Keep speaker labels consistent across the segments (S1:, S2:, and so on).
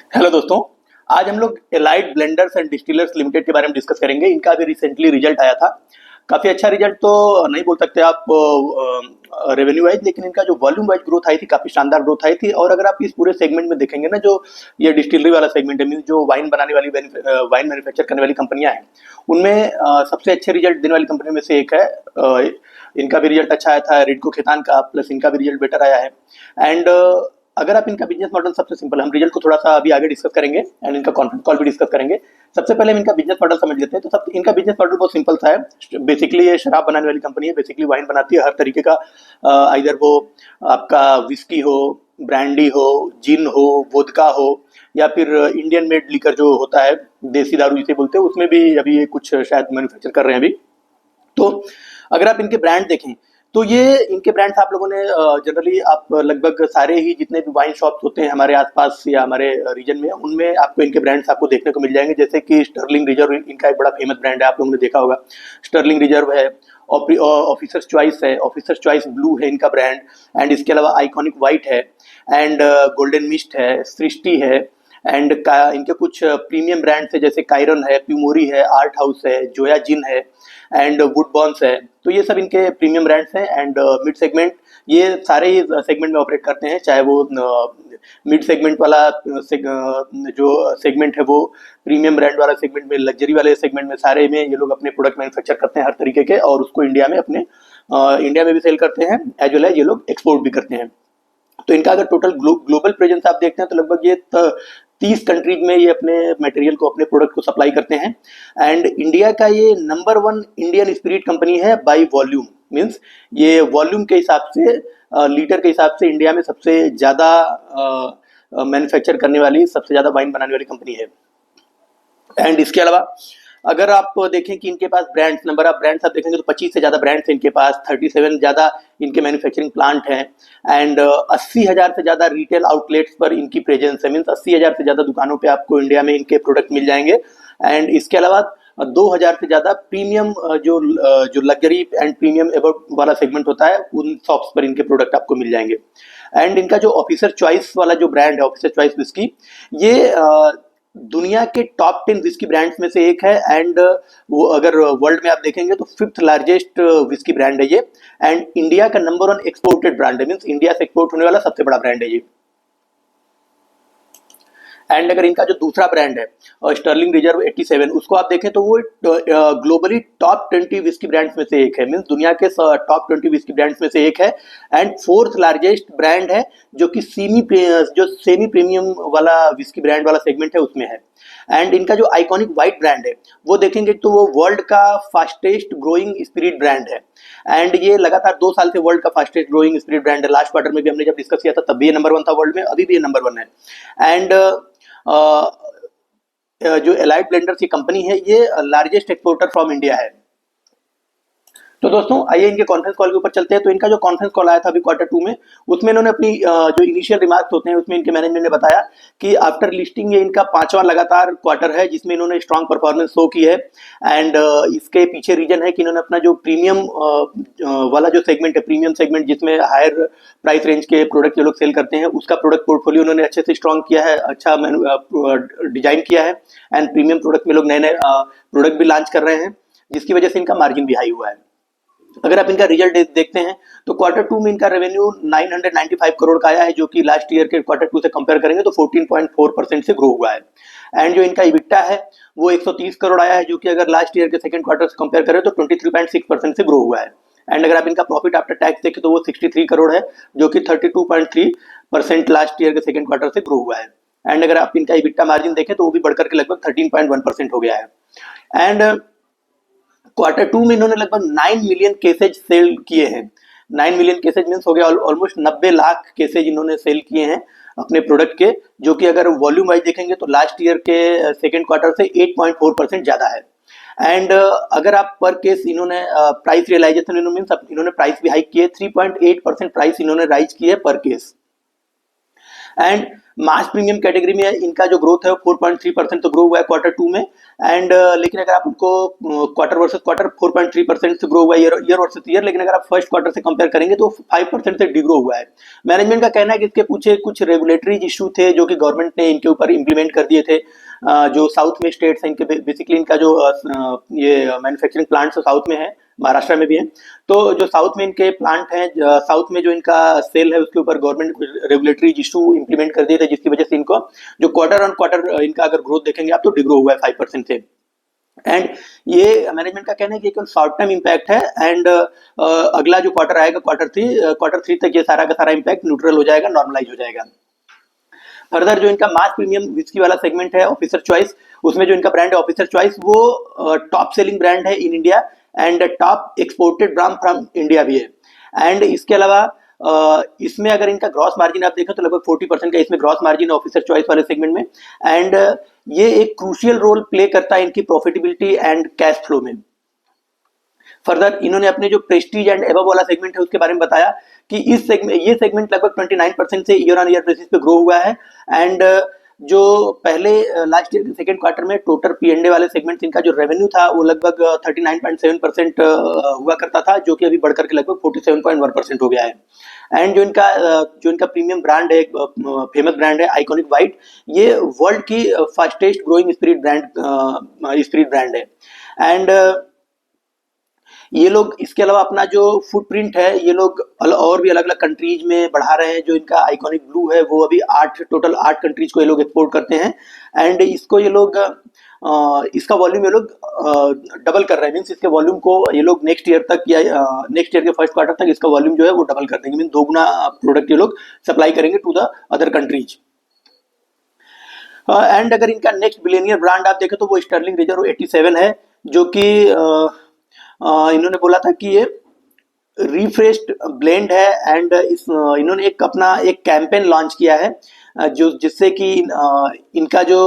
S1: Hello दोस्तों। आज हम लोग allied blenders and distillers limited के बारे में डिस्कस करेंगे। इनका भी रिसेंटली रिजल्ट आया था। काफ़ी अच्छा रिजल्ट तो नहीं बोल सकते आप रेवेन्यू वाइज, लेकिन इनका जो वॉल्यूम वाइज ग्रोथ आई थी काफ़ी शानदार ग्रोथ आई थी। और अगर आप इस पूरे सेगमेंट में देखेंगे ना, जो ये डिस्टिलरी वाला सेगमेंट है, मीन जो वाइन बनाने वाली वाइन मैन्युफैक्चर करने वाली कंपनियां हैं, उनमें सबसे अच्छे रिजल्ट देने वाली कंपनी में से एक है। इनका भी रिजल्ट अच्छा आया था, रिडको खेतान का, प्लस इनका भी रिजल्ट बेटर आया है। एंड अगर आप इनका बिजनेस मॉडल सबसे सिंपल है, हम रिजल्ट को थोड़ा सा अभी आगे डिस्कस करेंगे एंड इनका कॉन्फ्रेंस कॉल भी डिस्कस करेंगे। सबसे पहले हम इनका बिजनेस मॉडल समझ लेते हैं। तो सब इनका बिजनेस मॉडल बहुत सिंपल सा है। बेसिकली ये शराब बनाने वाली कंपनी है, बेसिकली वाइन बनाती है हर तरीके का। इधर वो आपका विस्की हो, ब्रांडी हो, जिन हो, वोदका हो, या फिर इंडियन मेड लिकर जो होता है, देसी दारू जिसे बोलते हैं, उसमें भी अभी ये कुछ शायद मैन्युफैक्चर कर रहे हैं अभी। तो अगर आप इनके ब्रांड देखें तो ये इनके ब्रांड्स आप लोगों ने जनरली आप लगभग सारे ही जितने भी वाइन शॉप्स होते हैं हमारे आसपास या हमारे रीजन में, उनमें आपको इनके ब्रांड्स आपको देखने को मिल जाएंगे। जैसे कि स्टर्लिंग रिजर्व इनका एक बड़ा फेमस ब्रांड है, आप लोगों ने देखा होगा। स्टर्लिंग रिजर्व है, ऑफिसर्स चॉइस है, ऑफिसर्स चॉइस ब्लू है इनका ब्रांड। एंड इसके अलावा आइकॉनिक वाइट है, एंड गोल्डन मिस्ट है, सृष्टि है। एंड इनके कुछ प्रीमियम ब्रांड्स है, जैसे कायरन है, प्यूमोरी है, आर्ट हाउस है, जोया जिन है, एंड वुड बॉन्स है। तो ये सब इनके प्रीमियम ब्रांड्स हैं। एंड मिड सेगमेंट, ये सारे ही सेगमेंट में ऑपरेट करते हैं, चाहे वो मिड सेगमेंट वाला जो सेगमेंट है वो प्रीमियम ब्रांड वाला सेगमेंट में, लग्जरी वाले सेगमेंट में, सारे में ये लोग अपने प्रोडक्ट मैन्युफैक्चर करते हैं हर तरीके के, और उसको इंडिया में अपने इंडिया में भी सेल करते हैं, एज वेल एज ये लोग एक्सपोर्ट भी करते हैं। तो इनका अगर टोटल ग्लोबल प्रेजेंस आप देखते हैं तो लगभग ये 30 कंट्रीज में ये अपने मटेरियल को, अपने प्रोडक्ट को सप्लाई करते हैं। एंड इंडिया का ये नंबर 1 इंडियन स्पिरिट कंपनी है बाय वॉल्यूम। मीन्स ये वॉल्यूम के हिसाब से, लीटर के हिसाब से इंडिया में सबसे ज़्यादा मैन्युफैक्चर करने वाली, सबसे ज़्यादा वाइन बनाने वाली कंपनी है। एंड इसके अलावा अगर आप देखें कि इनके पास ब्रांड्स, नंबर ऑफ ब्रांड्स आप देखेंगे तो 25 से ज़्यादा ब्रांड्स हैं इनके पास, 37 ज़्यादा इनके मैन्युफैक्चरिंग प्लांट हैं। एंड 80,000 से ज़्यादा रिटेल आउटलेट्स पर इनकी प्रेजेंस है। मीन्स 80,000 से ज़्यादा दुकानों पे आपको इंडिया में इनके प्रोडक्ट मिल जाएंगे। एंड इसके अलावा 2,000 से ज़्यादा प्रीमियम जो लग्जरी एंड प्रीमियम एबव वाला सेगमेंट होता है, उन शॉप्स पर इनके प्रोडक्ट आपको मिल जाएंगे। एंड इनका जो ऑफिसर चॉइस वाला जो ब्रांड है, ऑफिसर चॉइस विस्की, ये दुनिया के टॉप 10 विस्की ब्रांड्स में से एक है। एंड वो अगर वर्ल्ड में आप देखेंगे तो 5th लार्जेस्ट विस्की ब्रांड है ये। एंड इंडिया का नंबर 1 एक्सपोर्टेड ब्रांड है, मीन्स इंडिया से एक्सपोर्ट होने वाला सबसे बड़ा ब्रांड है ये। एंड अगर इनका जो दूसरा ब्रांड है स्टर्लिंग रिजर्व 87, उसको आप देखें तो वो ग्लोबली टॉप 20 विस्की ब्रांड्स में से एक है, मीन्स दुनिया के टॉप 20 विस्की ब्रांड्स में से एक है। एंड 4th लार्जेस्ट ब्रांड है, जो कि सेमी प्रीमियम वाला विस्की ब्रांड वाला सेगमेंट है उसमें है। एंड इनका जो आइकॉनिक वाइट ब्रांड है वो देखेंगे तो वो वर्ल्ड का फास्टेस्ट ग्रोइंग स्पिरिट ब्रांड है। एंड ये लगातार 2 साल से वर्ल्ड का फास्टेस्ट ग्रोइंग स्पिरिट ब्रांड है। लास्ट क्वार्टर में भी हमने जब डिस्कस किया था तब भी ये नंबर 1 था वर्ल्ड में, अभी भी ये नंबर 1 है। एंड जो एलाइड ब्लेंडर्स की कंपनी है, ये लार्जेस्ट एक्सपोर्टर फ्रॉम इंडिया है। तो दोस्तों आइए इनके कॉन्फ्रेंस कॉल के ऊपर चलते हैं। तो इनका जो कॉन्फ्रेंस कॉल आया था अभी Q2 में, उसमें इन्होंने अपनी जो इनिशियल रिमार्क्स होते हैं उसमें इनके मैनेजमेंट ने बताया कि आफ्टर लिस्टिंग ये इनका 5वां लगातार क्वार्टर है जिसमें इन्होंने स्ट्रांग परफॉर्मेंस शो की है। एंड इसके पीछे रीजन है कि इन्होंने अपना जो प्रीमियम वाला जो सेगमेंट है, प्रीमियम सेगमेंट जिसमें हायर प्राइस रेंज के प्रोडक्ट जो लोग सेल करते हैं, उसका प्रोडक्ट पोर्टफोलियो उन्होंने अच्छे से स्ट्रांग किया है, अच्छा डिजाइन किया है। एंड प्रीमियम प्रोडक्ट में लोग नए नए प्रोडक्ट भी लॉन्च कर रहे हैं, जिसकी वजह से इनका मार्जिन भी हाई हुआ है। अगर आप इनका रिजल्ट देखते हैं तो Q2 में इनका रेवेन्यू 995 करोड़ का आया है, जो कि लास्ट ईयर के Q2 से कंपेयर करेंगे तो 14.4% से ग्रो हुआ है। एंड जो इनका इबिट्टा है वो 130 करोड़ आया है, जो कि अगर लास्ट ईयर के सेकंड क्वार्टर से कंपेयर करें तो 23.6% से ग्रो हुआ है। एंड अगर आप इनका प्रॉफिट आफ्टर टैक्स देखें तो वो 63 करोड़ है, जो कि 32.3% लास्ट ईयर के सेकंड क्वार्टर से ग्रो हुआ है। एंड अगर आप इनका इबिट्टा मार्जिन देखें तो वो भी बढ़कर के लगभग 13.1% हो गया है। एंड Q2 में इन्होंने लगभग 9 मिलियन केसेज सेल किए हैं। 9 मिलियन केसेज मीन्स हो गया ऑलमोस्ट 90 लाख केसेज इन्होंने सेल किए हैं अपने प्रोडक्ट के, जो कि अगर वॉल्यूम वाइज देखेंगे तो लास्ट ईयर के सेकेंड क्वार्टर से 8.4% ज़्यादा है। एंड अगर आप पर केस इन्होंने प्राइस रियलाइजेशन इन्होंने प्राइस भी हाइक किए, 3.8% प्राइस इन्होंने राइज किए पर case. And mass premium category में इनका जो ग्रोथ है वो 4.3% तो ग्रो हुआ है क्वार्टर टू में। एंड लेकिन अगर आप उनको क्वार्टर वर्सेस क्वार्टर 4.3% से ग्रो हुआ है ईयर वर्सेस ईयर, लेकिन अगर आप फर्स्ट क्वार्टर से कंपेयर करेंगे तो 5% से डिग्रो हुआ है। मैनेजमेंट का कहना है कि इसके कुछ रेगुलेटरी इशू थे जो कि गवर्नमेंट ने इनके ऊपर इम्प्लीमेंट कर दिए थे। जो साउथ में स्टेट्स हैं इनके बेसिकली इनका जो ये मैन्युफैक्चरिंग प्लांट्स साउथ में है, महाराष्ट्र में भी है। तो जो साउथ में इनके प्लांट हैं, साउथ में जो इनका सेल है उसके ऊपर गवर्नमेंट रेगुलेटरी इशू इंप्लीमेंट कर दिए थे, जिसकी वजह से इनको जो क्वार्टर ऑन क्वार्टर इनका अगर ग्रोथ देखेंगे आप तो डिग्रो हुआ है 5% से। एंड ये मैनेजमेंट का कहना है कि एक शॉर्ट टर्म इम्पैक्ट है। एंड अगला जो क्वार्टर आएगा क्वार्टर थ्री तक ये सारा का सारा इम्पैक्ट न्यूट्रल हो जाएगा, नॉर्मलाइज हो जाएगा। फर्दर जो इनका मास प्रीमियम विस्की वाला सेगमेंट है ऑफिसर चॉइस, उसमें जो इनका ब्रांड है ऑफिसर चॉइस वो टॉप सेलिंग ब्रांड है in India and top exported brand from India भी है। एंड इसके अलावा इसमें अगर इनका ग्रॉस मार्जिन आप देखें तो लगभग 40% का इसमें ग्रॉस मार्जिन ऑफिसर चॉइस वाले सेगमेंट में। एंड ये एक क्रूशियल रोल प्ले करता है इनकी प्रॉफिटेबिलिटी एंड कैश फ्लो में। फर्दर इन्होंने अपने जो प्रेस्टीज एंड एबव वाला सेगमेंट है उसके बारे में बताया कि ये सेगमेंट लगभग 29% से ईयर ऑन ईयर बेसिस पे ग्रो हुआ है। एंड जो पहले लास्ट ईयर सेकेंड क्वार्टर में टोटल P&A वाले सेगमेंट इनका जो रेवेन्यू था वो लगभग 39.7% हुआ करता था, जो कि अभी बढ़कर के लगभग 47.1% हो गया है। एंड जो इनका प्रीमियम ब्रांड है, फेमस ब्रांड है आइकॉनिक वाइट, ये वर्ल्ड की फास्टेस्ट ग्रोइंग स्पिरिट ब्रांड है। एंड ये लोग इसके अलावा अपना जो फुटप्रिंट है ये लोग और भी अलग अलग कंट्रीज में बढ़ा रहे हैं। जो इनका आइकॉनिक ब्लू है वो अभी टोटल 8 कंट्रीज को ये लोग एक्सपोर्ट करते हैं। एंड इसको ये लोग इसका वॉल्यूम ये लोग डबल कर रहे हैं, मीन्स इसके वॉल्यूम को ये लोग नेक्स्ट ईयर तक या नेक्स्ट ईयर के फर्स्ट क्वार्टर तक इसका वॉल्यूम जो है वो डबल कर देंगे, मीन्स 2 गुना प्रोडक्ट ये लोग सप्लाई करेंगे to the other countries. And अगर इनका नेक्स्ट बिलियनियर ब्रांड आप देखें तो वो स्टर्लिंग रिजर्व 87 है, जो कि इन्होंने बोला था कि ये रिफ्रेश्ड ब्लेंड है। एंड इन्होंने अपना एक कैंपेन लॉन्च किया है जो जिससे कि इनका जो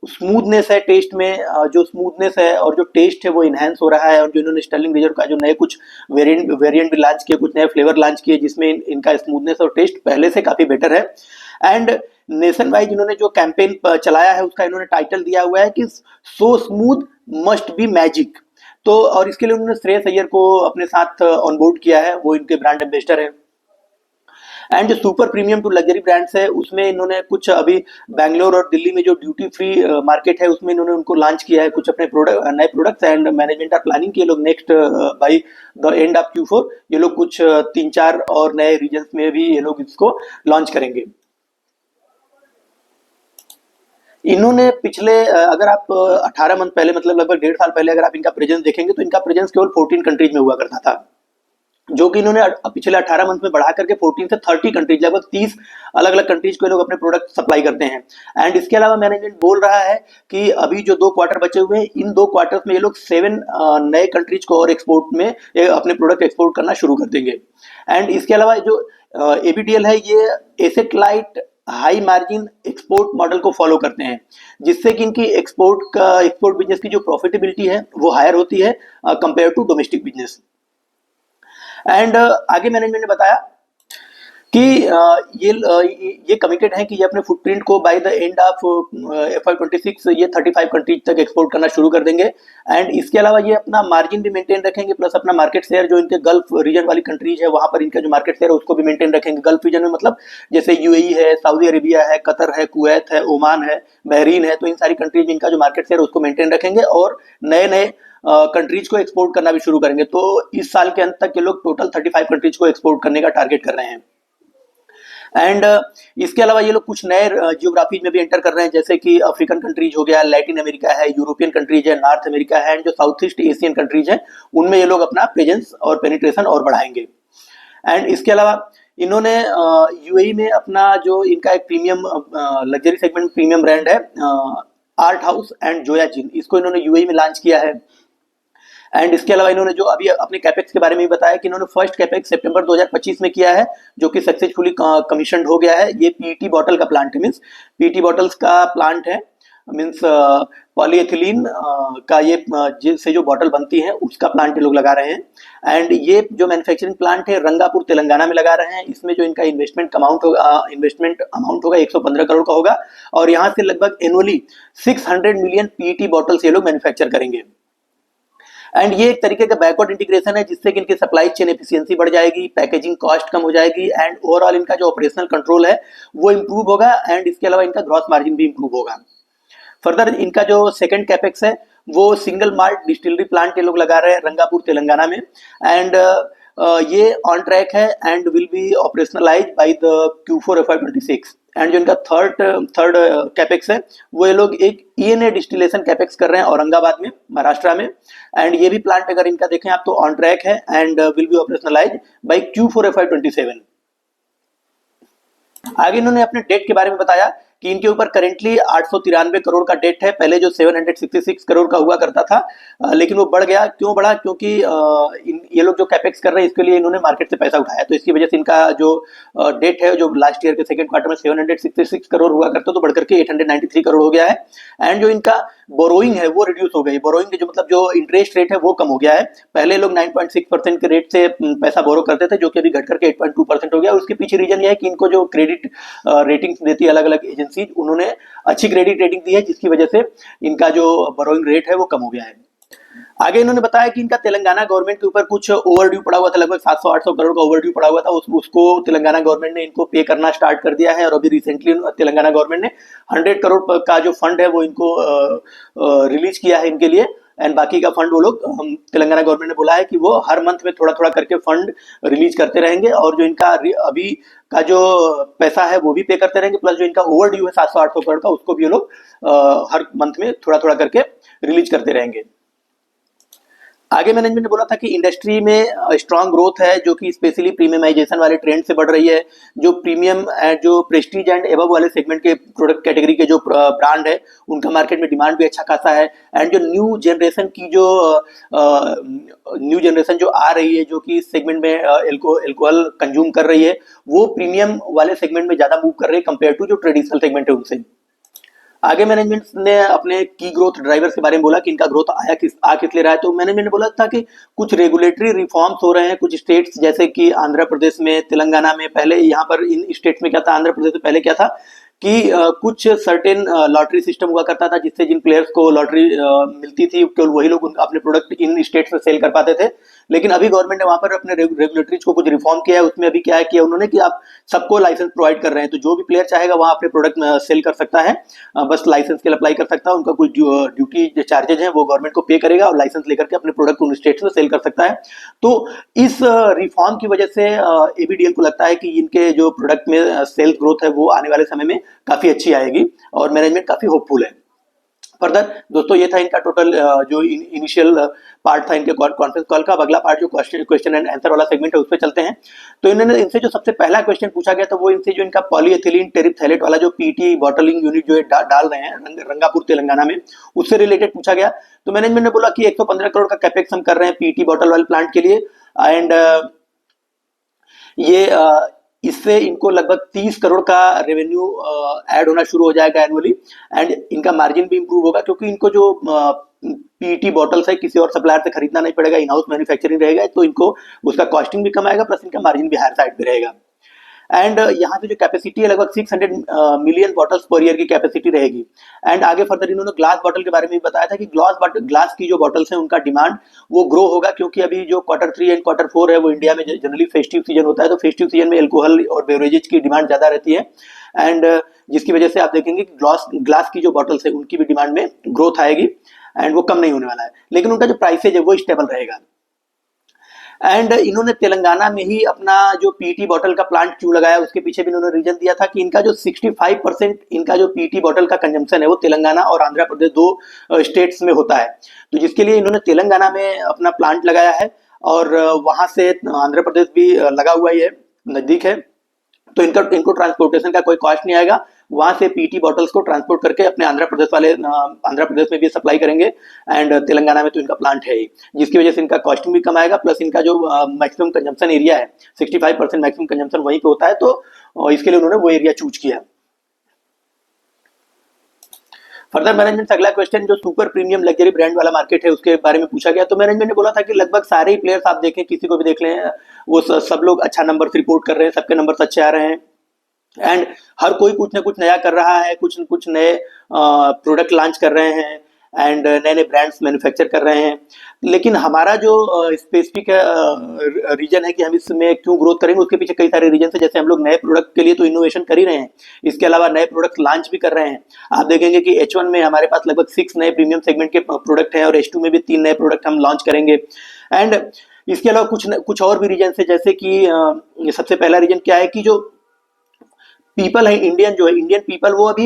S1: स्मूथनेस है टेस्ट में, जो स्मूथनेस है और जो टेस्ट है वो इनहेंस हो रहा है। और जो इन्होंने स्टर्लिंग रिजर्व का जो नए कुछ वेरिएंट भी लॉन्च किए, कुछ नए फ्लेवर लॉन्च किए जिसमें इनका स्मूथनेस और टेस्ट पहले से काफी बेटर है। एंड नेशन वाइज इन्होंने जो कैंपेन चलाया है उसका इन्होंने टाइटल दिया हुआ है कि so smooth must be magic. तो और इसके लिए उन्होंने श्रेयस अय्यर को अपने साथ ऑन बोर्ड किया है, वो इनके ब्रांड एम्बेसडर है। एंड जो super premium to luxury brands है उसमें इन्होंने कुछ अभी बैंगलोर और दिल्ली में जो ड्यूटी फ्री मार्केट है उसमें इन्होंने उनको लॉन्च किया है कुछ अपने नए products. And management are planning कि ये लोग next by the end of Q4 ये लोग कुछ 3-4 और नए रीजन्स में भी ये लोग इसको लॉन्च करेंगे। इन्होंने पिछले अगर आप 18 मंथ पहले मतलब लगभग 1.5 साल पहले अगर आप इनका प्रेजेंस देखेंगे तो इनका प्रेजेंस केवल 14 कंट्रीज में हुआ करता था, जो कि इन्होंने पिछले 18 मंथ में बढ़ा करके 14 से 30 कंट्रीज, लगभग 30 अलग अलग कंट्रीज को लोग अपने प्रोडक्ट सप्लाई करते हैं। एंड इसके अलावा मैनेजमेंट बोल रहा है कि अभी जो 2 क्वार्टर बचे हुए हैं इन 2 क्वार्टर्स में ये लोग 7 नए कंट्रीज को और एक्सपोर्ट में अपने प्रोडक्ट एक्सपोर्ट करना शुरू कर देंगे। एंड इसके अलावा जो ABDL है ये asset light high margin export model को फॉलो करते हैं, जिससे कि इनकी एक्सपोर्ट बिजनेस की जो प्रॉफिटेबिलिटी है वो हायर होती है compare to domestic business. And आगे मैनेजमेंट ने बताया कि ये कमिटेड है कि ये अपने फुटप्रिंट को by the end of FY26 ये 35 कंट्रीज तक एक्सपोर्ट करना शुरू कर देंगे। एंड इसके अलावा ये अपना मार्जिन भी मेंटेन रखेंगे, प्लस अपना मार्केट शेयर जो इनके गल्फ रीजन वाली कंट्रीज है वहां पर इनका जो मार्केट शेयर है उसको भी मेंटेन रखेंगे। गल्फ रीजन में मतलब जैसे UAE है, सऊदी अरेबिया है, कतर है, कुवैत है, ओमान है, बहरीन है, तो इन सारी कंट्रीज में इनका जो मार्केट शेयर है उसको मेंटेन रखेंगे और नए नए कंट्रीज को एक्सपोर्ट करना भी शुरू करेंगे। तो इस साल के अंत तक ये लोग टोटल 35 कंट्रीज को एक्सपोर्ट करने का टारगेट कर रहे हैं। एंड इसके अलावा ये लोग कुछ नए जियोग्राफीज में भी एंटर कर रहे हैं, जैसे कि अफ्रीकन कंट्रीज हो गया, लैटिन अमेरिका है, यूरोपियन कंट्रीज है, नॉर्थ अमेरिका है, एंड जो साउथ ईस्ट एशियन कंट्रीज है उनमें ये लोग अपना प्रेजेंस और पेनिट्रेशन और बढ़ाएंगे। एंड इसके अलावा इन्होंने UAE में अपना जो इनका एक premium luxury segment premium brand है आर्ट हाउस एंड जोया जिन, इसको इन्होंने UAE में लॉन्च किया है। एंड इसके अलावा इन्होंने जो अभी अपने कैपेक्स के बारे में भी बताया कि इन्होंने फर्स्ट कैपेक्स सितंबर 2025 में किया है, जो कि सक्सेसफुली कमीशनड हो गया है। ये PET बॉटल का प्लांट है, मीन्स PET बॉटल्स का प्लांट है मीन्स पॉलीएथिलीन का ये जिससे जो बॉटल बनती है उसका प्लांट ये लोग लगा रहे हैं। एंड ये जो मैन्युफैक्चरिंग प्लांट है रंगापुर तेलंगाना में लगा रहे हैं। इसमें जो इनका इन्वेस्टमेंट अमाउंट होगा 115 करोड़ का होगा और यहाँ से लगभग एनुअली 600 मिलियन पीईटी बॉटल्स ये लोग मैन्युफैक्चर करेंगे। एंड ये एक तरीके का बैकवर्ड इंटीग्रेशन है जिससे कि इनकी सप्लाई चेन एफिशिएंसी बढ़ जाएगी, पैकेजिंग कॉस्ट कम हो जाएगी एंड ओवरऑल इनका जो ऑपरेशनल कंट्रोल है वो इम्प्रूव होगा एंड इसके अलावा इनका ग्रॉस मार्जिन भी इम्प्रूव होगा। फर्दर इनका जो सेकंड कैपेक्स है वो सिंगल माल्ट डिस्टिलरी प्लांट ये लोग लगा रहे हैं रंगापुर तेलंगाना में। एंड ये ऑन ट्रैक है and will be operationalise by the Q4 FY26। And जो इनका थर्ड कैपेक्स है वो ये लोग एक ENA डिस्टिलेशन कैपेक्स कर रहे हैं औरंगाबाद में, महाराष्ट्र में। एंड ये भी प्लांट अगर इनका देखें आप तो ऑन ट्रैक है and will be operationalise by Q4 FY27। आगे इन्होंने अपने डेट के बारे में बताया कि इनके ऊपर करेंटली 893 करोड़ का डेट है। पहले जो 766 करोड़ का हुआ करता था लेकिन वो बढ़ गया। क्यों बढ़ा? क्योंकि ये लोग जो कैपेक्स कर रहे हैं इसके लिए इन्होंने मार्केट से पैसा उठाया, तो इसकी वजह से इनका जो डेट है जो लास्ट ईयर के सेकंड क्वार्टर में 766 करोड़ हुआ करता तो बढ़कर के 893 करोड़ हो गया है। एंड जो इनका बोरोइंग है वो रिड्यूस हो गई। बोरोइंग जो मतलब जो इंटरेस्ट रेट है वो कम हो गया है। पहले लोग 9.6% के रेट से पैसा बोरो करते थे जो कि अभी घट करके 8.2% हो गया। उसके पीछे रीजन ये है कि इनको जो क्रेडिट रेटिंग्स देती है अलग अलग एजेंसी, उन्होंने अच्छी क्रेडिट रेटिंग दी है जिसकी वजह से इनका जो बोरोइंग रेट है वो कम हो गया है। आगे इन्होंने बताया कि इनका तेलंगाना गवर्नमेंट के ऊपर कुछ ओवरड्यू पड़ा हुआ था, लगभग 700-800 करोड़ का ओवरड्यू पड़ा हुआ था। उसको तेलंगाना गवर्नमेंट ने इनको पे करना स्टार्ट कर दिया है और अभी रिसेंटली तेलंगाना गवर्नमेंट ने 100 करोड़ का जो फंड है वो इनको रिलीज किया है इनके लिए। एंड बाकी का फंड वो लोग तेलंगाना गवर्नमेंट ने बोला है कि वो हर मंथ में थोड़ा थोड़ा करके फंड रिलीज करते रहेंगे और जो इनका अभी का जो पैसा है वो भी पे करते रहेंगे, प्लस जो इनका ओवरड्यू है 700-800 करोड़ का उसको भी ये लोग हर मंथ में थोड़ा थोड़ा करके रिलीज करते रहेंगे। आगे मैनेजमेंट ने बोला था कि इंडस्ट्री में स्ट्रांग ग्रोथ है जो कि स्पेशली प्रीमियमाइजेशन वाले ट्रेंड से बढ़ रही है। जो प्रीमियम जो प्रेस्टीज एंड एबव वाले सेगमेंट के प्रोडक्ट कैटेगरी के जो ब्रांड है उनका मार्केट में डिमांड भी अच्छा खासा है। एंड जो न्यू जनरेशन जो आ रही है जो कि इस सेगमेंट में एल्कोहल कंज्यूम कर रही है वो प्रीमियम वाले सेगमेंट में ज्यादा मूव कर रही है कंपेयर टू जो ट्रेडिशनल सेगमेंट है उनसे। आगे मैनेजमेंट ने अपने की ग्रोथ ड्राइवर्स के बारे में बोला कि इनका ग्रोथ किस लिए रहा है। तो मैनेजमेंट ने बोला था कि कुछ रेगुलेटरी रिफॉर्म्स हो रहे हैं कुछ स्टेट्स जैसे कि आंध्र प्रदेश में, तेलंगाना में। पहले यहाँ पर इन स्टेट्स में क्या था, आंध्र प्रदेश में पहले क्या था कि कुछ सर्टेन लॉटरी सिस्टम हुआ करता था जिससे जिन प्लेयर्स को लॉटरी मिलती थी केवल वही लोग अपने प्रोडक्ट इन स्टेट्स में सेल कर पाते थे। लेकिन अभी गवर्नमेंट ने वहां पर अपने रेगुलेटरीज को कुछ रिफॉर्म किया है। उसमें अभी क्या है किया उन्होंने कि आप सबको लाइसेंस प्रोवाइड कर रहे हैं, तो जो भी प्लेयर चाहेगा वहां अपने प्रोडक्ट सेल कर सकता है, बस लाइसेंस के लिए अप्लाई कर सकता है। उनका कुछ ड्यूटी चार्जेज है वो गवर्नमेंट को पे करेगा और लाइसेंस लेकर के अपने प्रोडक्ट उन स्टेट्स में सेल कर सकता है। तो इस रिफॉर्म की वजह से एबीडीएल को लगता है कि इनके जो प्रोडक्ट में सेल्स ग्रोथ है वो आने वाले समय में काफी अच्छी आएगी और मैनेजमेंट काफी होपफुल है। फर्दर दोस्तों ये था इनका टोटल जो इनिशियल पार्ट था इनके कॉन्फ्रेंस कॉल का। अब अगला पार्ट जो क्वेश्चन एंड आंसर वाला सेगमेंट है उस पर चलते हैं। तो इन्होंने इनसे जो सबसे पहला क्वेश्चन पूछा गया था वो इनसे जो इनका पॉलीएथिलीन टेरिप्थैलेट वाला जो पीटी बॉटलिंग यूनिट जो डाल रहे हैं रंगापुर तेलंगाना में उससे रिलेटेड पूछा गया। तो मैनेजमेंट ने बोला कि 115 करोड़ का कैपेक्स हम कर रहे हैं पीटी बॉटल वाले प्लांट के लिए एंड ये इससे इनको लगभग 30 करोड़ का रेवेन्यू ऐड होना शुरू हो जाएगा एनुअली। एंड इनका मार्जिन भी इंप्रूव होगा क्योंकि इनको जो पीटी बॉटल्स है किसी और सप्लायर से खरीदना नहीं पड़ेगा, इन हाउस मैन्युफैक्चरिंग रहेगा तो इनको उसका कॉस्टिंग भी कम आएगा प्लस इनका मार्जिन भी हायर साइड पे रहेगा। एंड यहाँ पे जो कैपेसिटी है लगभग 600 मिलियन बॉटल्स पर ईयर की कैपेसिटी रहेगी। एंड आगे फर्दर इन्होंने ग्लास बॉटल के बारे में भी बताया था कि ग्लास की जो बॉटल्स हैं उनका डिमांड वो ग्रो होगा क्योंकि अभी जो Q3 एंड Q4 है वो इंडिया में जनरली फेस्टिव सीजन होता है, तो फेस्टिव सीजन में एल्कोहल और बेवरेजेज की डिमांड ज्यादा रहती है। एंड जिसकी वजह से आप देखेंगे कि ग्लास की जो बॉटल्स है उनकी भी डिमांड में ग्रोथ आएगी एंड वो कम नहीं होने वाला है, लेकिन उनका जो प्राइसेज है वो स्टेबल रहेगा। एंड इन्होंने तेलंगाना में ही अपना जो पीटी बॉटल का प्लांट क्यों लगाया उसके पीछे भी इन्होंने रीजन दिया था कि इनका जो 65% इनका जो पीटी बॉटल का कंजम्पशन है वो तेलंगाना और आंध्र प्रदेश दो स्टेट्स में होता है, तो जिसके लिए इन्होंने तेलंगाना में अपना प्लांट लगाया है और वहां से आंध्र प्रदेश भी लगा हुआ ही है, नजदीक है, तो इनको ट्रांसपोर्टेशन का कोई कॉस्ट नहीं आएगा। वहां से पीटी बॉटल्स को ट्रांसपोर्ट करके अपने आंध्र प्रदेश में भी सप्लाई करेंगे एंड तेलंगाना में तो इनका प्लांट है ही, जिसकी वजह से इनका कॉस्टिंग भी कम आएगा प्लस इनका जो मैक्सिमम कंजम्पशन एरिया है 65% मैक्सिमम कंजम्पशन वहीं पे होता है, तो इसके लिए उन्होंने वो एरिया चूज किया। फर्दर मैनेजमेंट से अगला क्वेश्चन जो सुपर प्रीमियम लग्जरी ब्रांड वाला मार्केट है उसके बारे में पूछा गया। तो मैनेजमेंट ने बोला था कि लगभग सारे ही प्लेयर्स आप देखें, किसी को भी देख लें, वो सब लोग अच्छा नंबर रिपोर्ट कर रहे हैं, सबके नंबर अच्छे आ रहे हैं एंड हर कोई कुछ ना कुछ नया कर रहा है, कुछ न कुछ नए प्रोडक्ट लॉन्च कर रहे हैं एंड नए नए ब्रांड्स मैन्युफैक्चर कर रहे हैं। लेकिन हमारा जो स्पेसिफिक रीजन है कि हम इसमें क्यों ग्रोथ करेंगे, उसके पीछे कई सारे रीजन है। जैसे हम लोग नए प्रोडक्ट के लिए तो इनोवेशन कर ही रहे हैं, इसके अलावा नए प्रोडक्ट लॉन्च भी कर रहे हैं। आप देखेंगे कि H1 में हमारे पास लगभग 6 नए प्रीमियम सेगमेंट के प्रोडक्ट हैं और H2 में भी 3 नए प्रोडक्ट हम लॉन्च करेंगे। एंड इसके अलावा कुछ और भी रीजन है, जैसे कि सबसे पहला रीजन क्या है कि जो पीपल है इंडियन, जो है इंडियन पीपल, वो अभी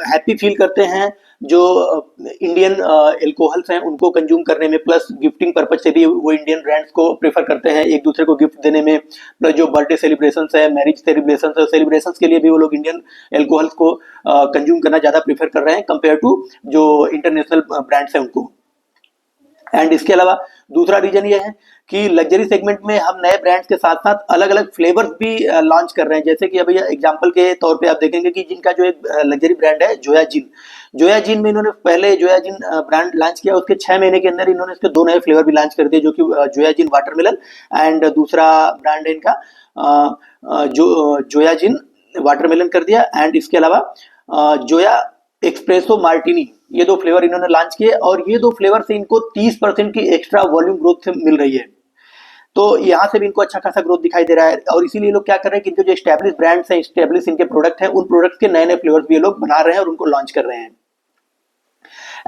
S1: हैप्पी फील करते हैं जो इंडियन एल्कोहल्स हैं उनको कंज्यूम करने में, प्लस गिफ्टिंग पर्पज से भी वो इंडियन ब्रांड्स को प्रेफर करते हैं एक दूसरे को गिफ्ट देने में, प्लस जो बर्थडे सेलिब्रेशंस है, मैरिज सेलिब्रेशंस है, सेलिब्रेशंस के लिए भी वो लोग इंडियन एल्कोहल्स को कंज्यूम करना ज़्यादा प्रेफर कर रहे हैं कंपेयर टू जो इंटरनेशनल ब्रांड्स हैं उनको। एंड इसके अलावा दूसरा रीजन ये है कि लग्जरी सेगमेंट में हम नए ब्रांड्स के साथ साथ अलग अलग फ्लेवर्स भी लॉन्च कर रहे हैं। जैसे कि अभी एग्जांपल के तौर पे आप देखेंगे कि जिनका जो एक लग्जरी ब्रांड है जोया जिन, जोया जिन में इन्होंने पहले जोया जिन ब्रांड लॉन्च किया, उसके 6 महीने के अंदर इन्होंने इसके 2 नए फ्लेवर भी लॉन्च कर दिए, जो कि जोया जिन वाटरमेलन एंड दूसरा ब्रांड है इनका जोया जिन वाटरमेलन कर दिया। एंड इसके अलावा जोया एक्सप्रेसो मार्टिनी, ये 2 फ्लेवर इन्होंने लॉन्च किए और ये 2 फ्लेवर से इनको 30% की एक्स्ट्रा वॉल्यूम ग्रोथ मिल रही है। तो यहाँ से भी इनको अच्छा खासा ग्रोथ दिखाई दे रहा है और इसीलिए लोग क्या कर रहे हैं कि इनके जो एस्टेब्लिश ब्रांड्स हैं, एस्टेब्लिश इनके प्रोडक्ट हैं, उन प्रोडक्ट्स के नए नए फ्लेवर्स भी ये लोग बना रहे हैं और उनको लॉन्च कर रहे हैं।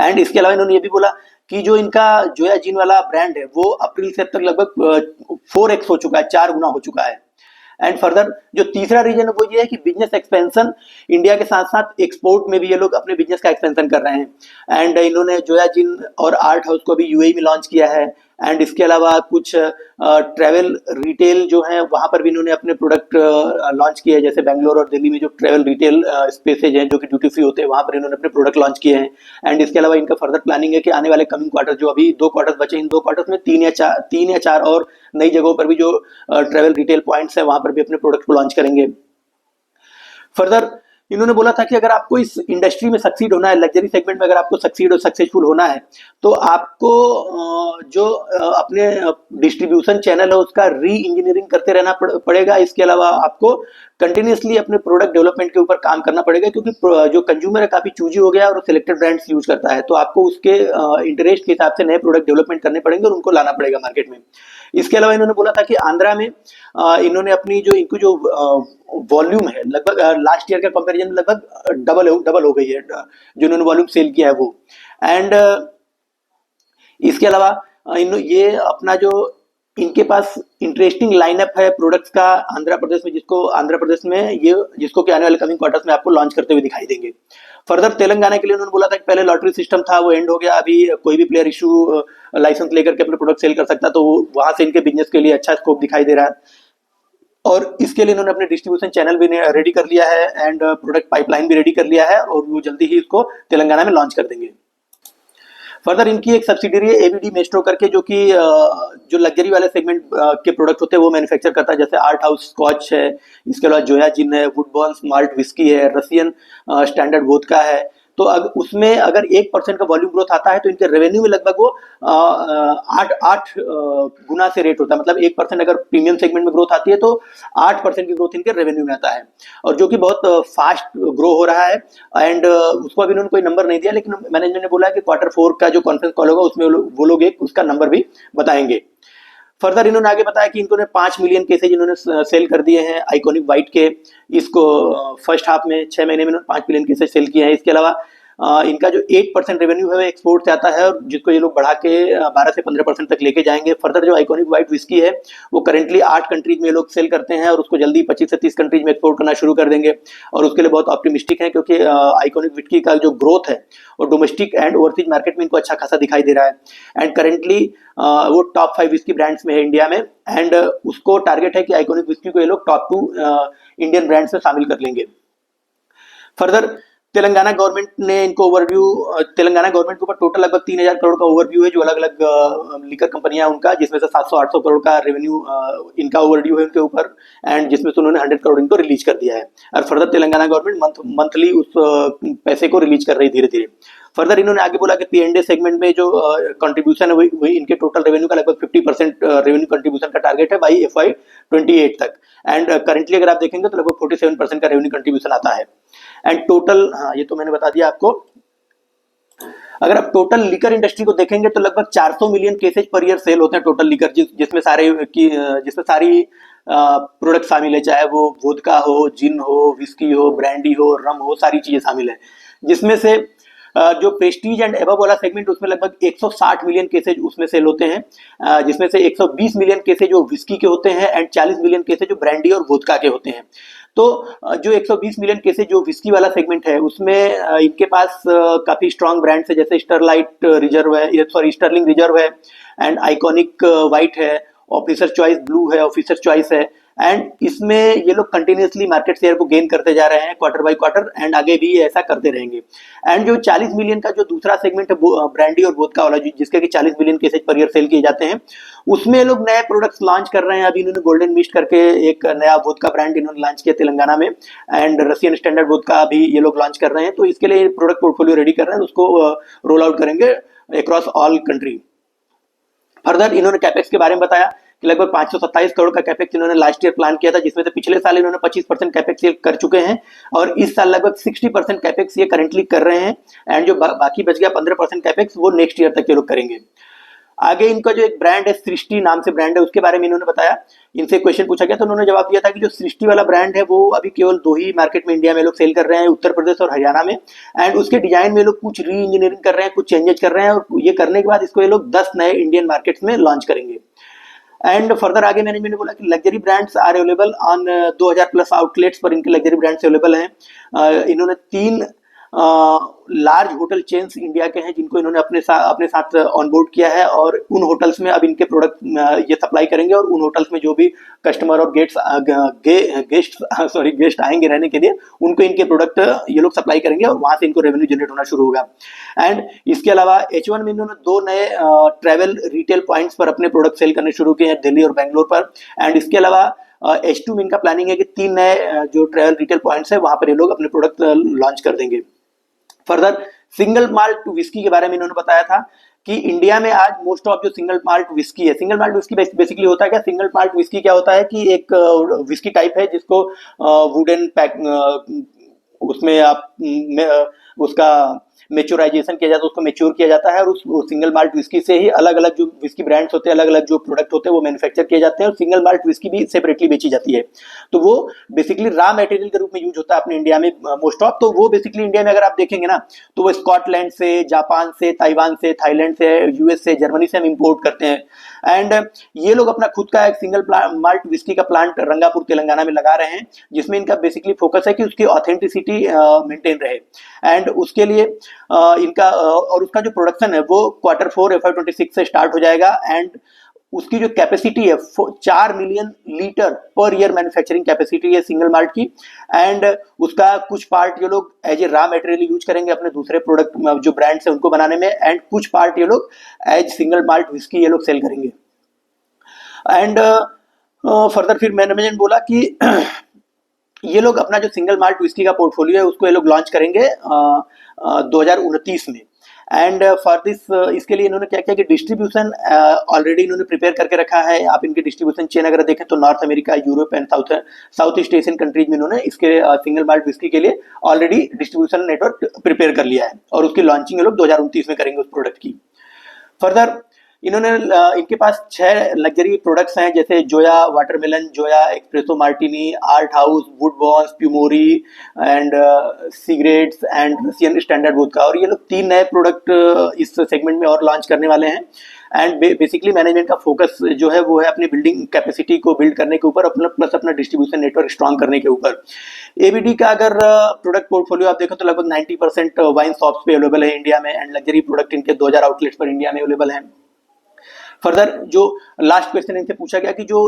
S1: एंड इसके अलावा इन्होंने ये भी बोला कि जो इनका जोया जिन वाला ब्रांड है वो अप्रैल से अब तक लगभग 4x हो चुका है, 4 गुना हो चुका है। एंड फर्दर जो तीसरा रीजन है वो ये है कि बिजनेस एक्सपेंशन, इंडिया के साथ साथ एक्सपोर्ट में भी ये लोग अपने बिजनेस का एक्सपेंशन कर रहे हैं। एंड इन्होंने जोया जिन और आर्ट हाउस को भी यूएई में लॉन्च किया है। एंड इसके अलावा कुछ ट्रैवल रिटेल जो है वहां पर भी इन्होंने अपने प्रोडक्ट लॉन्च किए हैं, जैसे बेंगलोर और दिल्ली में जो ट्रैवल रिटेल स्पेसेज हैं जो कि ड्यूटी फ्री होते हैं, वहां पर इन्होंने अपने प्रोडक्ट लॉन्च किए हैं। एंड इसके अलावा इनका फर्दर प्लानिंग है कि आने वाले कमिंग क्वार्टर, जो अभी 2 क्वार्टर्स बचे, इन 2 क्वार्टर्स में 3 या 4 और नई जगहों पर भी जो ट्रैवल रिटेल पॉइंट्स है वहां पर भी अपने प्रोडक्ट को लॉन्च करेंगे। फर्दर इन्होंने बोला था कि अगर आपको इस इंडस्ट्री में सक्सीड होना है, लग्जरी सेगमेंट में अगर आपको सक्सीड और सक्सेसफुल होना है, तो आपको जो अपने डिस्ट्रीब्यूशन चैनल है उसका री इंजीनियरिंग करते रहना पड़ेगा। इसके अलावा आपको कंटिन्यूसली अपने प्रोडक्ट डेवलपमेंट के ऊपर काम करना पड़ेगा, क्योंकि जो कंज्यूमर है काफी चूजी हो गया और सिलेक्टेड ब्रांड्स यूज करता है, तो आपको उसके इंटरेस्ट के हिसाब से नए प्रोडक्ट डेवलपमेंट करने पड़ेंगे और उनको लाना पड़ेगा मार्केट में। इसके अलावा इन्होंने बोला था कि आंध्रा में इन्होंने अपनी जो इनको जो वॉल्यूम है लगभग लास्ट ईयर का कंपैरिजन में लगभग डबल हो गई है जो इन्होंने वॉल्यूम सेल किया है वो। एंड इसके अलावा ये अपना जो इनके पास इंटरेस्टिंग लाइनअप है प्रोडक्ट्स का आंध्र प्रदेश में, जिसको कि आने वाले कमिंग क्वार्टर्स में आपको लॉन्च करते हुए दिखाई देंगे। फर्दर तेलंगाना के लिए उन्होंने बोला था कि पहले लॉटरी सिस्टम था वो एंड हो गया, अभी कोई भी प्लेयर इशू लाइसेंस लेकर के अपने प्रोडक्ट सेल कर सकता, तो वहां से इनके बिजनेस के लिए अच्छा स्कोप दिखाई दे रहा है और इसके लिए इन्होंने अपने डिस्ट्रीब्यूशन चैनल भी रेडी कर लिया है एंड प्रोडक्ट पाइपलाइन भी रेडी कर लिया है और वो जल्दी ही इसको तेलंगाना में लॉन्च कर देंगे। फर्दर इनकी एक सब्सिडियरी है एबीडी मेस्ट्रो करके, जो कि जो लग्जरी वाले सेगमेंट के प्रोडक्ट होते हैं वो मैन्युफैक्चर करता है, जैसे आर्ट हाउस स्कॉच है, इसके अलावा जोया जिन है, वुडबर्न्स माल्ट विस्की है, रसियन स्टैंडर्ड वोदका है। तो उसमें अगर 1% का वॉल्यूम ग्रोथ आता है तो इनके रेवेन्यू में लगभग वो 8 गुना से रेट होता है। मतलब 1% अगर प्रीमियम सेगमेंट में ग्रोथ आती है तो 8% की ग्रोथ इनके रेवेन्यू में आता है और जो कि बहुत फास्ट ग्रो हो रहा है। एंड उसको अभी उन्होंने कोई नंबर नहीं दिया, लेकिन मैनेजमेंट ने बोला है कि Q4 का जो कॉन्फ्रेंस कॉल होगा उसमें वो लोग एक उसका नंबर भी बताएंगे। फर्दर इन्होंने आगे बताया कि इन्होंने 5 मिलियन केसेज इन्होंने सेल कर दिए हैं आइकॉनिक वाइट के, इसको फर्स्ट हाफ में 6 महीने में इन्होंने 5 मिलियन केसेज सेल किए हैं। इसके अलावा इनका जो 8% रेवेन्यू है वो एक्सपोर्ट से आता है और जिसको ये लोग बढ़ा के 12 से 15% तक लेके जाएंगे। फर्दर जो आइकॉनिक वाइट विस्की है वो करेंटली 8 कंट्रीज में लोग सेल करते हैं और उसको जल्दी 25 से 30 कंट्रीज में एक्सपोर्ट करना शुरू कर देंगे और उसके लिए बहुत ऑप्टिमिस्टिक है, क्योंकि आइकॉनिक विस्की का जो ग्रोथ है और डोमेस्टिक एंड ओवरसीज मार्केट में इनको अच्छा खासा दिखाई दे रहा है। एंड करेंटली वो टॉप 5 विस्की ब्रांड्स में है इंडिया में एंड उसको टारगेट है कि आइकॉनिक विस्की को ये लोग टॉप 2 इंडियन ब्रांड्स में शामिल कर लेंगे। फर्दर तेलंगाना गवर्नमेंट ने इनको ओवरव्यू, तेलंगाना गवर्नमेंट के ऊपर टोटल लगभग 3000 करोड़ का ओवरव्यू है, जो अलग अलग लीकर कंपनियां उनका, जिसमें से 700-800 करोड़ का रेवेन्यू इनका ओवरड्यू है उनके ऊपर, एंड जिसमें से उन्होंने 100 करोड़ इनको रिलीज कर दिया है। और फर्दर तेलंगाना गवर्नमेंट मंथली उस पैसे को रिलीज कर रही धीरे धीरे। फर्दर इन्होंने आगे बोला कि P&A सेगमेंट में जो कंट्रीब्यूशन है वही इनके टोटल रेवेन्यू का लगभग 50% रेवेन्यू कंट्रीब्यूशन का टारगेट है बाई FY28 तक, एंड करेंटली अगर आप देखेंगे तो लगभग 47% का रेवेन्यू कंट्रीब्यूशन आता है। एंड टोटल, हाँ ये तो मैंने बता दिया आपको। अगर आप टोटल लीकर इंडस्ट्री को देखेंगे तो लगभग 400 million cases per year cell होते हैं टोटल लीकर, जिसमें सारी प्रोडक्ट शामिल है, चाहे वो वोदका हो, जिन हो, विस्की हो, ब्रांडी हो, रम हो, सारी चीजें शामिल है। जिसमें से जो प्रेस्टीज एंड एबव वाला सेगमेंट उसमें लगभग 160 मिलियन केसेज उसमें सेल होते हैं, जिसमें से 120 मिलियन केसेज जो विस्की के होते हैं एंड 40 मिलियन केसेज जो ब्रांडी और वोदका के होते हैं। तो जो 120 मिलियन केसेज जो विस्की वाला सेगमेंट है उसमें इनके पास काफी स्ट्रॉन्ग ब्रांड्स है, जैसे स्टर्लिंग रिजर्व है एंड आइकॉनिक वाइट है, ऑफिसर चॉइस ब्लू है, ऑफिसर चॉइस है, एंड इसमें ये लोग कंटिन्यूसली मार्केट शेयर को गेन करते जा रहे हैं क्वार्टर बाय क्वार्टर, एंड आगे भी ऐसा करते रहेंगे। एंड जो 40 मिलियन का जो दूसरा सेगमेंट है ब्रांडी और वोदका वाला, जिसके कि 40 million cases per year cell किए जाते हैं, उसमें ये लोग नए प्रोडक्ट्स लॉन्च कर रहे हैं। अभी इन्होंने गोल्डन मिस्ट करके एक नया वोदका ब्रांड इन्होंने लॉन्च किया तेलंगाना में, एंड रशियन स्टैंडर्ड वोदका भी ये लोग लॉन्च कर रहे हैं। तो इसके लिए प्रोडक्ट पोर्टफोलियो रेडी कर रहे हैं, उसको रोल आउट करेंगे अक्रॉस ऑल कंट्री। फर्दर इन्होंने कैपेक्स के बारे में बताया कि लगभग 527 करोड़ का कैपेक्स इन्होंने लास्ट ईयर प्लान किया था, जिसमें से पिछले साल इन्होंने 25% कैपेक्स ये कर चुके हैं, और इस साल लगभग 60% कैपेक्स ये करेंटली कर रहे हैं, एंड जो बाकी बच गया 15% कैपेक्स वो नेक्स्ट ईयर तक ये लोग करेंगे। आगे इनका जो एक ब्रांड है सृष्टि नाम से ब्रांड है, उसके बारे में इन्होंने बताया। इनसे क्वेश्चन पूछा गया तो उन्होंने जवाब दिया था कि जो सृष्टि वाला ब्रांड है वो अभी केवल 2 ही मार्केट में इंडिया में लोग सेल कर रहे हैं, उत्तर प्रदेश और हरियाणा में, एंड उसके डिजाइन में लोग कुछ री इंजीनियरिंग कर रहे हैं, कुछ चेंजेस कर रहे हैं, और ये करने के बाद इसको ये लोग 10 नए इंडियन मार्केट्स में लॉन्च करेंगे। एंड फर्दर आगे मैनेजमेंट ने बोला कि luxury brands are available on 2000 plus outlets पर इनके लग्जरी ब्रांड्स अवेलेबल हैं। इन्होंने 3 लार्ज होटल चेन्स इंडिया के हैं जिनको इन्होंने अपने साथ ऑनबोर्ड किया है, और उन होटल्स में अब इनके प्रोडक्ट ये सप्लाई करेंगे, और उन होटल्स में जो भी कस्टमर और गेस्ट आएंगे रहने के लिए, उनको इनके प्रोडक्ट ये लोग सप्लाई करेंगे, और वहां से इनको रेवेन्यू जनरेट होना शुरू होगा। एंड इसके अलावा H1 में इन्होंने 2 नए ट्रैवल रिटेल पॉइंट्स पर अपने प्रोडक्ट सेल करने शुरू किए हैं, दिल्ली और बेंगलोर पर। एंड इसके अलावा H2 में इनका प्लानिंग है कि 3 नए जो ट्रैवल रिटेल पॉइंट्स है वहां पर ये लोग अपने प्रोडक्ट लॉन्च कर देंगे। फर्दर सिंगल माल्ट विस्की के बारे में इन्होंने बताया था कि इंडिया में आज मोस्ट ऑफ जो सिंगल माल्ट विस्की है, सिंगल माल्ट विस्की बेसिकली होता है क्या, सिंगल माल्ट विस्की क्या होता है कि एक विस्की टाइप है जिसको वुडन पैक, उसमें आप उसका मेच्योराइजेशन किया जाता है, उसको मेच्योर किया जाता है, और उस सिंगल माल्ट विस्की से ही अलग अलग जो विस्की ब्रांड्स होते हैं, अलग अलग जो प्रोडक्ट होते हैं वो मैन्युफैक्चर किए जाते हैं, और सिंगल माल्ट विस्की भी सेपरेटली बेची जाती है। तो वो बेसिकली रॉ मटेरियल के रूप में यूज होता है अपने इंडिया में मोस्ट ऑफ। तो वो बेसिकली इंडिया में अगर आप देखेंगे ना तो वो स्कॉटलैंड से, जापान से, ताइवान से, थाईलैंड से, US से, जर्मनी से हम इम्पोर्ट करते हैं। एंड ये लोग अपना खुद का एक सिंगल माल्ट विस्की का प्लांट रंगापुर तेलंगाना में लगा रहे हैं, जिसमें इनका बेसिकली फोकस है कि उसकी ऑथेंटिसिटी मेंटेन रहे। एंड उसके लिए इनका और उसका जो प्रोडक्शन है वो Q4 FY26 से स्टार्ट हो जाएगा, एंड उसकी जो कैपेसिटी है 4 million litre per year manufacturing capacity है सिंगल माल्ट की। एंड उसका कुछ पार्ट ये लोग as a raw material use करेंगे अपने दूसरे प्रोडक्ट जो ब्रांड्स है उनको बनाने में, एंड कुछ पार्ट ये लोग एज सिंगल माल्ट विस्की ये लोग सेल करेंगे। एंड फर्दर फिर मैनेजमेंट बोला कि ये लोग अपना जो सिंगल माल्ट विस्की का पोर्टफोलियो है उसको ये लोग लॉन्च करेंगे 2029 में। एंड फॉर दिस इसके लिए इन्होंने क्या किया कि डिस्ट्रीब्यूशन ऑलरेडी इन्होंने प्रिपेयर करके रखा है। आप इनके डिस्ट्रीब्यूशन चेन अगर देखें तो north America, Europe and south east Asian countries में इन्होंने इसके सिंगल माल्ट विस्की के लिए ऑलरेडी डिस्ट्रीब्यूशन नेटवर्क प्रिपेयर कर लिया है, और उसकी लॉन्चिंग ये लोग 2029 में करेंगे उस प्रोडक्ट की। फर्दर इन्होंने इनके पास 6 लग्जरी प्रोडक्ट्स हैं, जैसे Zoya watermelon, Zoya espresso martini, art house, wood bons, प्यूमोरी and cigarettes and Russian standard vodka, और ये लोग 3 नए प्रोडक्ट इस सेगमेंट में और लॉन्च करने वाले हैं। एंड बेसिकली मैनेजमेंट का फोकस जो है वो है अपनी बिल्डिंग कैपेसिटी को बिल्ड करने के ऊपर, प्लस अपना डिस्ट्रीब्यूशन नेटवर्क स्ट्रॉन्ग करने के ऊपर। ABD का अगर प्रोडक्ट पोर्टफोलियो आप देखो तो लगभग 90% वाइन शॉप्स पे अवेलेबल है इंडिया में, एंड लग्जरी प्रोडक्ट इनके 2000 आउटलेट्स पर इंडिया में अवेलेबल है। फर्दर जो लास्ट क्वेश्चन इनसे पूछा गया कि जो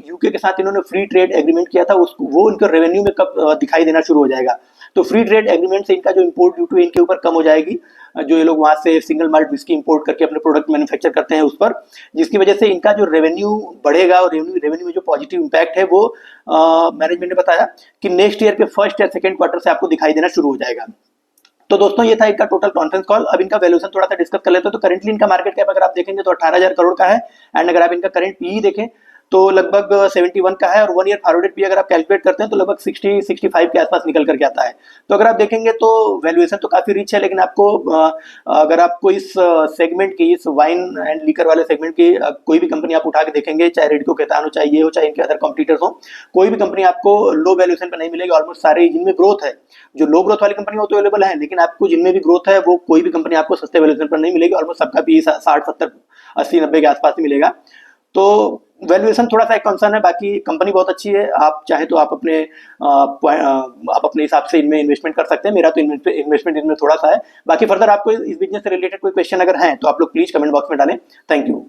S1: यूके के साथ इन्होंने फ्री ट्रेड एग्रीमेंट किया था वो उनको रेवेन्यू में कब दिखाई देना शुरू हो जाएगा। तो फ्री ट्रेड एग्रीमेंट से इनका जो इम्पोर्ट ड्यूटी इनके ऊपर कम हो जाएगी, जो ये लोग वहाँ से सिंगल माल्ट विस्की इंपोर्ट करके अपने प्रोडक्ट मैन्युफैक्चर करते हैं उस पर, जिसकी वजह से इनका जो रेवेन्यू बढ़ेगा और रेवेन्यू में जो पॉजिटिव इम्पैक्ट है वो मैनेजमेंट ने बताया कि नेक्स्ट ईयर के फर्स्ट या सेकंड क्वार्टर से आपको दिखाई देना शुरू हो जाएगा। तो दोस्तों ये था इनका टोटल कॉन्फ्रेंस कॉल। अब इनका वैल्यूएशन थोड़ा सा डिस्कस कर लेते हैं। तो करेंटली इनका मार्केट कैप अगर आप देखेंगे तो 18,000 करोड़ का है, एंड अगर आप इनका करंट पीई देखें तो लगभग 71 का है, और 1 ईयर फॉरवर्डेड पी अगर आप कैलकुलेट करते हैं तो लगभग 60-65 के आसपास निकल करके आता है। तो अगर आप देखेंगे तो वैल्यूएशन तो काफी रिच है, लेकिन आपको अगर आपको इस सेगमेंट की, इस वाइन एंड लीकर वाले सेगमेंट की कोई भी कंपनी आप उठा के देखेंगे, चाहे रेडको केतान हो, चाहे ये हो, चाहे इनके अदर कॉम्पिटिटर्स हो, कोई भी कंपनी आपको लो वैल्यूएशन पर नहीं मिलेगी। ऑलमोस्ट सारे जिनमें ग्रोथ है, जो लो ग्रोथ वाली कंपनी वो तो अवेलेबल है, लेकिन आपको जिनमें भी ग्रोथ है वो कोई भी कंपनी आपको सस्ते वैल्यूएशन पर नहीं मिलेगी। ऑलमोस्ट सबका पी 60, 70, 80, 90 के आसपास ही मिलेगा। तो वैल्यूएशन थोड़ा सा एक कंसर्न है, बाकी कंपनी बहुत अच्छी है। आप चाहे तो आप अपने हिसाब से इनमें इन्वेस्टमेंट कर सकते हैं। मेरा तो इन्वेस्टमेंट इनमें थोड़ा सा है। बाकी फर्दर आपको इस बिजनेस से रिलेटेड कोई क्वेश्चन अगर है तो आप लोग प्लीज कमेंट बॉक्स में डालें। Thank you.